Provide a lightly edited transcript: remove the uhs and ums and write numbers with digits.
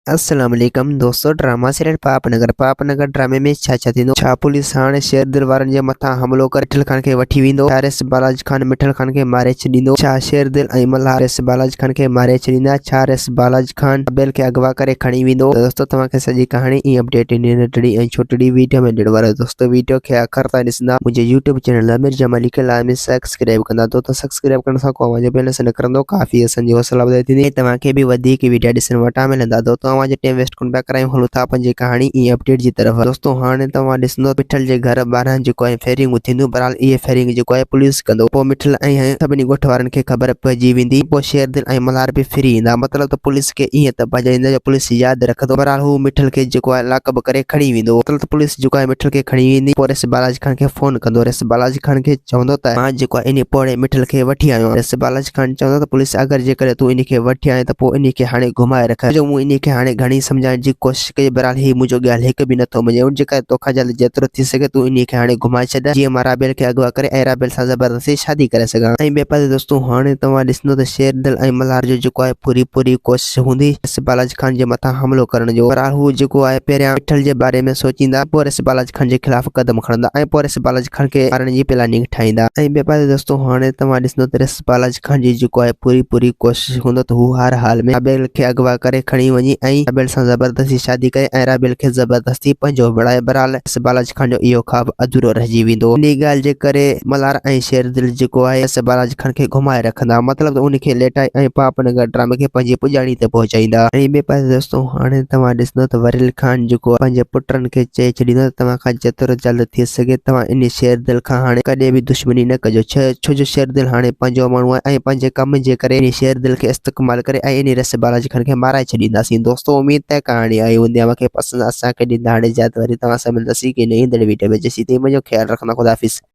अस्सलाम वालेकुम दोस्तों। ड्रामा सीरियल पापनगर ड्रामे में छा थींदो। छा पुलिस हाणे शेर दिल वारनि जे मथां हमलो करे मिठल खान खे वठी वेंदो? छा रेस बालाजी खान मिठल खान खे मारे छॾींदो? छा शेर दिल ऐं मल्हार रेस बालाजी खान खे मारे छॾींदा? छा रेस बालाजी खान बेल खे अगवा करे खणी वेंदो? दोस्तों तव्हांखे सॼी कहाणी ऐं अपडेट इन नंढड़ी ऐं छोटड़ी वीडियो में ॾियण वारो। दोस्तों वीडियो खे आख़िर ताईं ॾिसंदा। मुंहिंजे यूट्यूब चैनल आमिर जमाल लिखियल आहे, सब्सक्राइब कंदा दोस्तों। सब्सक्राइब करण सां को आवाज़ बेल न करंदो काफ़ी असांजी हौसला वधाए थींदी। तव्हांखे बि वधीक वीडियो ॾिसण वटां मिलंदा। दोस्तों आवाज़ टाइम वेस्ट कोन पिया करायूं, हलूं था पंहिंजी कहाणी ऐं अपडेट जी तरफ़। दोस्तों हाणे तव्हां ॾिसंदो मिठल जे घर ॿाहिरां जेको आहे फायरिंग थींदियूं। बहरहाल इहे फायरिंग जेको आहे पुलिस कंदो। पोइ मिठल ऐं सभिनी ॻोठ वारनि खे ख़बर पइजी वेंदी। पोइ शेर दिल ऐं मल्हार बि फ्री ईंदा। मतिलबु त पुलिस खे ईअं त भॼाईंदा जो पुलिस यादि रखंदो। बहरहाल हू मिठल खे जेको आहे लाकअप करे खणी वेंदो। मतिलबु त पुलिस जेको आहे मिठल खे खणी वेंदी। पोइ रेस बालाजी खान खे फोन कंदो। रेस बालाजी खान खे चवंदो त मां जेको आहे इन पोड़े मिठल खे वठी आयो। रेस बालाजी खान चवंदो त पुलिस अगरि जेकॾहिं तूं इन खे वठी आए त पोइ इन खे हाणे घुमाए रख, जो मूं इन खे हाणे घणी सम्झाइण जी कोशिशि कई। बहरहाल ही मुंहिंजो ॻाल्हि हिकु बि नथो मञे। जेका तोखां जल्द जेतिरो थी सघे तूं इन खे हाणे घुमाए छॾ, जीअं मां राबेल खे अगवा करे ऐं राबेल सां ज़बरदस्ती शादी करे सघां। ऐं ॿिए पासे दोस्तों हाणे तव्हां ॾिसंदो त शेर दिल ऐं मल्हार जो जेको आहे पूरी कोशिशि हूंदी रेस बालाजी खान जे मथां हमलो करण जो। बहरहाल हू जेको आहे पहिरियां मिठल जे बारे में सोचींदा, पोइ रेस बालाजी खान जे खिलाफ़ कदम खणंदा ऐं पोइ रेस बालाजी खान खे मारण जी प्लानिंग ठाहींदा। ऐं ॿिए पासे दोस्तों हाणे तव्हां ॾिसंदो त रेस बालाजी खान जी जेको आहे पूरी कोशिशि हूंदो त हू हर हाल में राबेल खे अगवा करे खणी वञी ऐं राबेल सां ज़बरदस्ती शादी करे ऐं राबेल खे ज़बरदस्ती पंहिंजो बणाए। बहरहाल रेस बालाजी खान जो इहो ख्वाब अधूरो रहिजी वेंदो। इन ॻाल्हि जे करे मल्हार ऐं शेर दिल जेको आहे रेस बालाजी खान खे घुमाए रखंदा। मतिलबु उन खे लेटाए ऐं पापनगर ड्रामे खे पंहिंजी पुॼाणी ते पहुचाईंदा। ऐं ॿिए पासे दोस्तों हाणे तव्हां ॾिसंदो त वरील खान जेको आहे पंहिंजे पुटनि खे चई छॾींदो त तव्हां खां जेतिरो जल्द थी सघे तव्हां इन शेर दिल खां हाणे कॾहिं बि दुश्मनी न कजो। छो जो शेर दिल हाणे पंहिंजो माण्हू आहे ऐं पंहिंजे कम जे करे इन शेर दिल खे इस्तेमाल करे ऐं इन रेस बालाजी खान खे माराए छॾींदासीं। दोस्तों उम्मीद है कहाणी आई हूंदी आहे मूंखे पसंदि। असांखे ॾींदा हाणे इजाज़त, वरी तव्हां सां मिलंदासीं की नई वीडियो में। जेसीं ताईं मुंहिंजो ख्यालु रखंदा। खुदा हाफ़िज़।